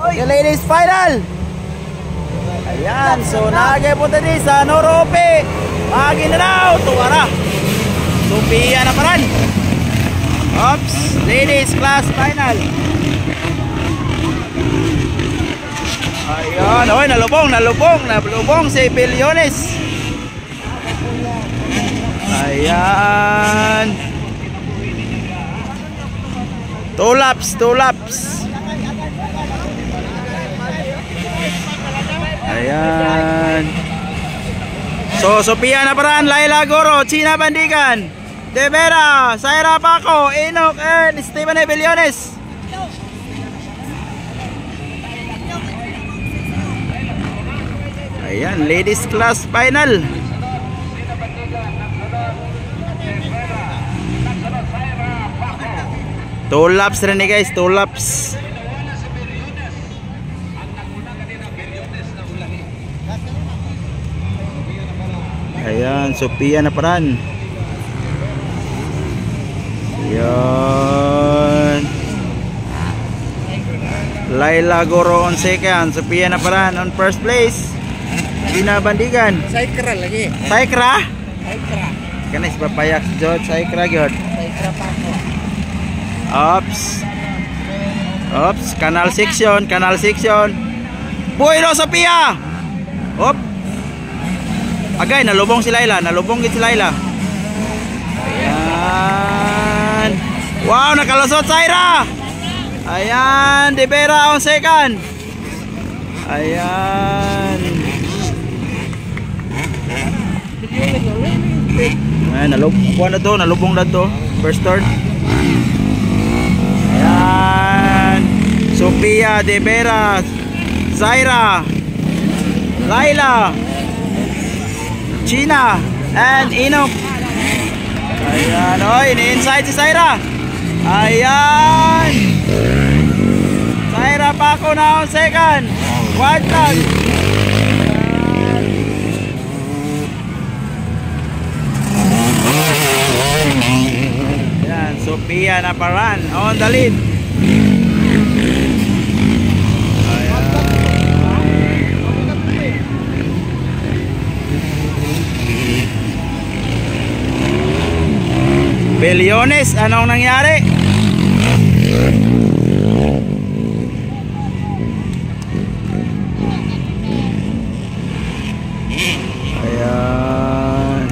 The ladies final. Ayan, so nagpunta din sa Norope. Maginaraw, tuwara. Sophia na paran. Oops, ladies class final. Ayan, oy, nalubong si Bilyones. Ayan. Two laps. Ayan. So, Sophia na paran, Laila Goro, China Bandigan, De Vera, Saira Paco, Enoch, and Steven Bilyones. Ayan, ladies class final. Two laps rin guys, 2 laps. Ayan, Sophia na paran. Ayan. Laila Goro on second, Sophia na paran on first place. China Bandigan. Saikra lagi. Saikra? Saikra. Kanis papayak jod Saikra gyud. Saikra pa ako. Oops, kanal section. Buhay Sophia. Op. Agay, nalubong si Laila, gid si Laila. Ayan. Wow, nakalusot Saira. Ayan, De Vera on second. Ayan. Ayan, nalubong na to. First turn. Ayan. Sophia, De Vera, Zaira, Laila, China, and Enoch. Ayan, oy, ni-inside si Zaira. Ayan. Zaira Paco na on second. One tag. Ayan, Sophia na paran on the lead. Bilyones, anong nangyari? Ayan.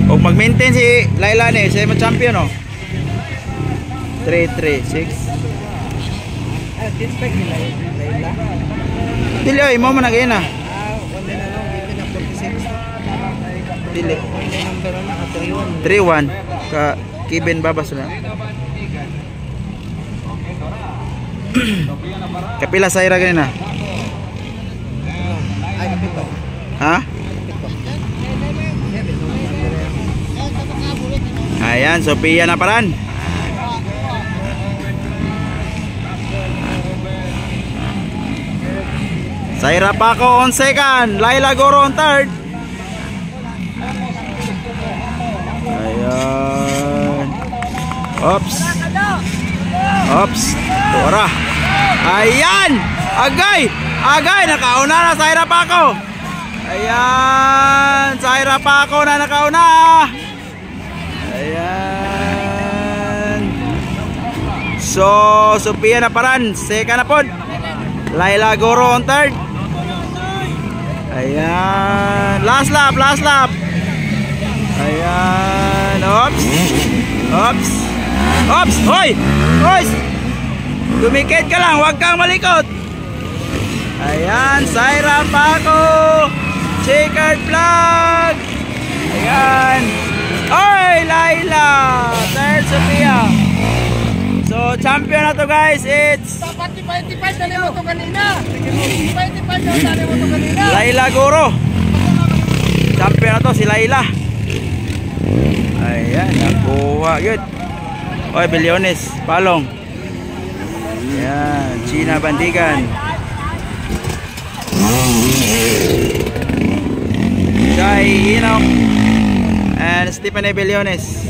Huwag mag-maintain si Laila ni, siya yung champion, oh. 3-3-6. Tinspect ni Laila. Dili, oy, mo man nag-ina. Wala na lang, ito na 46. Dili. 3-1 ka Kevin Babas na. Kapila Saira ganina? ay kapito. Ha? Ayan, Sophia na paran. Saira Paco on second, Laila Goro on third. Ayan. Oops. Tora. Ayan. Agay. Nakauna na Saira Paco. Ayan. Saira Paco na nakauna. Ayan. So, Sophia na paran. Second na pod. Laila Goro on third. Ayan. Last lap. Ayan. Oops. Hoy! Dumikit ka lang, huwag kang malikot. Ayan, Saira Paco, checkered flag. Ayan. Oy, Laila, third Sophia. So, champion na to guys. It's 25 na mo to kanina. 25 na mo to kanina. Laila Goro. Champion na to si Laila. Ayan, nakuha. Good. Oy, Bilyones, Palong. Ayan, China Bandigan. Jai Enoch and Steven Bilyones.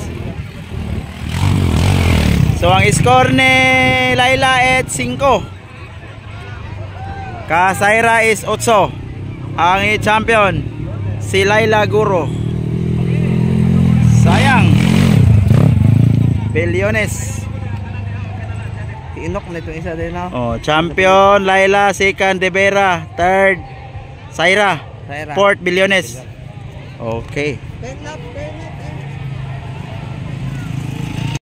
So ang score ni Laila at 5. Ka Saira is 8. Ang champion si Laila Guro. Sayang. Bilyones. Inok na itong isa din na. Oh, champion Laila, second De Vera, third Saira, fourth Bilyones. Okay. 10 lap, 10